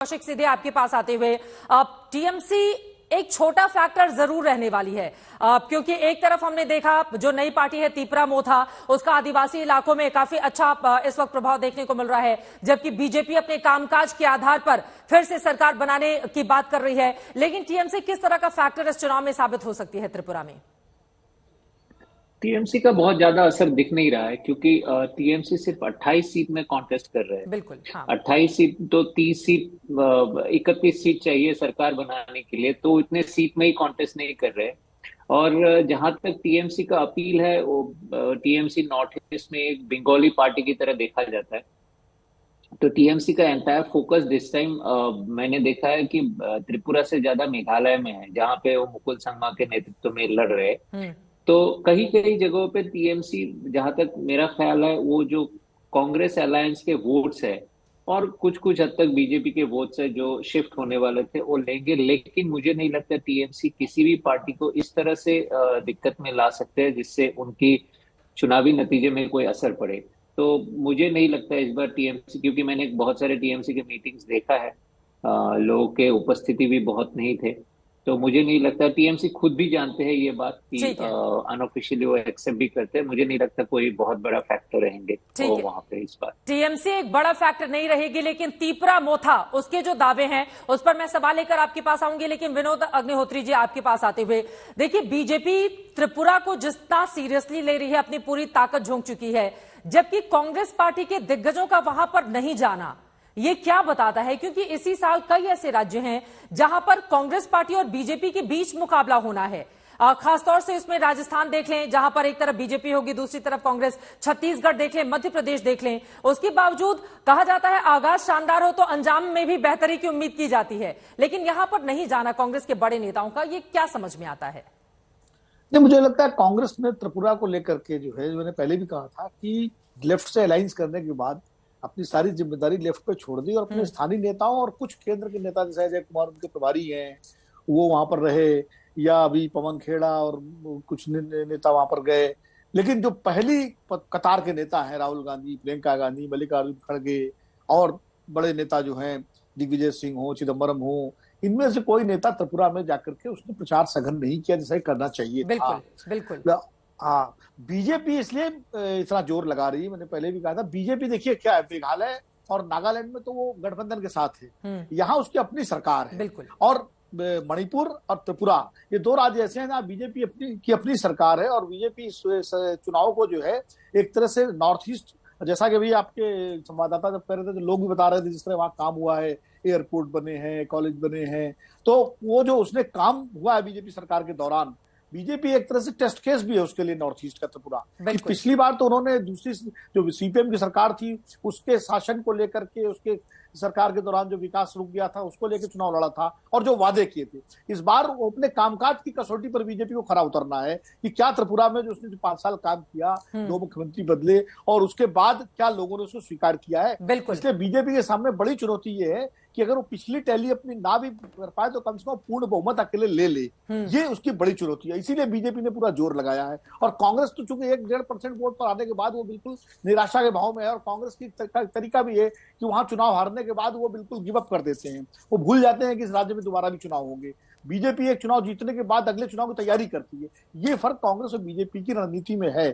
कौशिक सीधे आपके पास आते हुए, टीएमसी एक छोटा फैक्टर जरूर रहने वाली है, क्योंकि एक तरफ हमने देखा जो नई पार्टी है तीपरा मोथा, उसका आदिवासी इलाकों में काफी अच्छा इस वक्त प्रभाव देखने को मिल रहा है, जबकि बीजेपी अपने कामकाज के आधार पर फिर से सरकार बनाने की बात कर रही है। लेकिन टीएमसी किस तरह का फैक्टर इस चुनाव में साबित हो सकती है त्रिपुरा में? टीएमसी का बहुत ज्यादा असर दिख नहीं रहा है, क्योंकि टीएमसी सिर्फ 28 सीट में कॉन्टेस्ट कर रहे हैं। बिल्कुल, हाँ। 28 सीट तो 30 सीट 31 सीट चाहिए सरकार बनाने के लिए, तो इतने सीट में ही कॉन्टेस्ट नहीं कर रहे। और जहां तक टीएमसी का अपील है, वो टीएमसी नॉर्थ ईस्ट में एक बंगाली पार्टी की तरह देखा जाता है। तो टीएमसी का एंटायर फोकस दिस टाइम मैंने देखा है कि त्रिपुरा से ज्यादा मेघालय में है, जहां पे वो मुकुल संगमा के नेतृत्व में लड़ रहे हैं। तो कई कई जगहों पे टीएमसी, जहां तक मेरा ख्याल है, वो जो कांग्रेस अलायंस के वोट्स है और कुछ कुछ हद तक बीजेपी के वोट्स है जो शिफ्ट होने वाले थे, वो लेंगे। लेकिन मुझे नहीं लगता टीएमसी किसी भी पार्टी को इस तरह से दिक्कत में ला सकते हैं जिससे उनकी चुनावी नतीजे में कोई असर पड़े। तो मुझे नहीं लगता इस बार टीएमसी, क्योंकि मैंने बहुत सारे टीएमसी के मीटिंग्स देखा है, लोगों के उपस्थिति भी बहुत नहीं थे। तो मुझे नहीं लगता, टीएमसी खुद भी जानते हैं ये बात कि अनऑफिशियली वो एक्सेप्ट भी करते हैं। मुझे नहीं लगता कोई बहुत बड़ा फैक्टर रहेंगे तो वहां पे इस बार टीएमसी एक बड़ा फैक्टर नहीं रहेगी। लेकिन तीपरा मोथा, उसके जो दावे हैं उस पर मैं सवाल लेकर आपके पास आऊंगी। लेकिन विनोद अग्निहोत्री जी, आपके पास आते हुए, देखिए बीजेपी त्रिपुरा को जितना सीरियसली ले रही है, अपनी पूरी ताकत झोंक चुकी है, जबकि कांग्रेस पार्टी के दिग्गजों का वहां पर नहीं जाना, ये क्या बताता है? क्योंकि इसी साल कई ऐसे राज्य हैं जहां पर कांग्रेस पार्टी और बीजेपी के बीच मुकाबला होना है। खासतौर से इसमें राजस्थान देख लें, जहां पर एक तरफ बीजेपी होगी, दूसरी तरफ कांग्रेस। छत्तीसगढ़ देख लें, मध्य प्रदेश देख लें। उसके बावजूद कहा जाता है आगाज शानदार हो तो अंजाम में भी बेहतरी की उम्मीद की जाती है। लेकिन यहां पर नहीं जाना कांग्रेस के बड़े नेताओं का, ये क्या समझ में आता है? नहीं, मुझे लगता है कांग्रेस ने त्रिपुरा को लेकर के जो है, मैंने पहले भी कहा था कि लेफ्ट से अलायंस करने के बाद अपनी सारी जिम्मेदारी लेफ्ट पे छोड़ दी और अपने स्थानीय नेताओं और कुछ केंद्र के नेता जैसे अजय कुमार उनके प्रभारी हैं, वो वहां पर रहे, या अभी पवन खेड़ा और कुछ नेता वहां पर गए। लेकिन जो पहली कतार के नेता हैं, राहुल गांधी, प्रियंका गांधी, मल्लिकार्जुन खड़गे और बड़े नेता जो हैं, दिग्विजय सिंह हो, चिदम्बरम हो, इनमें से कोई नेता त्रिपुरा में जाकर के उसने प्रचार सघन नहीं किया जैसा करना चाहिए था। बिल्कुल। हाँ, बीजेपी इसलिए इतना जोर लगा रही है, मैंने पहले भी कहा था। बीजेपी देखिए क्या है, मेघालय और नागालैंड में तो वो गठबंधन के साथ है, यहाँ उसकी अपनी सरकार है। और मणिपुर और त्रिपुरा, ये दो राज्य ऐसे हैं जहाँ बीजेपी की अपनी सरकार है। और बीजेपी इस चुनाव को जो है एक तरह से नॉर्थ ईस्ट, जैसा कि अभी आपके संवाददाता जब कह रहे थे तो लोग भी बता रहे थे, जिस तरह वहां काम हुआ है, एयरपोर्ट बने हैं, कॉलेज बने हैं, तो वो जो उसने काम हुआ है बीजेपी सरकार के दौरान, बीजेपी एक तरह से टेस्ट केस भी है उसके लिए नॉर्थ ईस्ट का त्रिपुरा। पिछली बार तो उन्होंने दूसरी जो सीपीएम की सरकार थी उसके शासन को लेकर के, उसके सरकार के दौरान जो विकास रुक गया था उसको लेकर चुनाव लड़ा था और जो वादे किए थे। इस बार वो अपने कामकाज की कसौटी पर बीजेपी को खरा उतरना है कि क्या त्रिपुरा में जो उसने 5 साल काम किया, 2 मुख्यमंत्री बदले, और उसके बाद क्या लोगों ने उसको स्वीकार किया है। इसलिए बीजेपी के सामने बड़ी चुनौती ये है कि अगर वो पिछली टैली अपनी ना भी कर पाए तो कम से कम पूर्ण बहुमत अकेले ले ये उसकी बड़ी चुनौती है। इसीलिए बीजेपी ने पूरा जोर लगाया है। और कांग्रेस तो चूंकि 1-1.5% वोट पर आने के बाद वो बिल्कुल निराशा के भाव में है। और कांग्रेस की तरीका भी है कि वहां चुनाव हारने के बाद वो बिल्कुल गिव अप कर देते हैं, वो भूल जाते हैं कि इस राज्य में दोबारा भी चुनाव होंगे। बीजेपी एक चुनाव जीतने के बाद अगले चुनाव की तैयारी करती है। ये फर्क कांग्रेस और बीजेपी की रणनीति में है।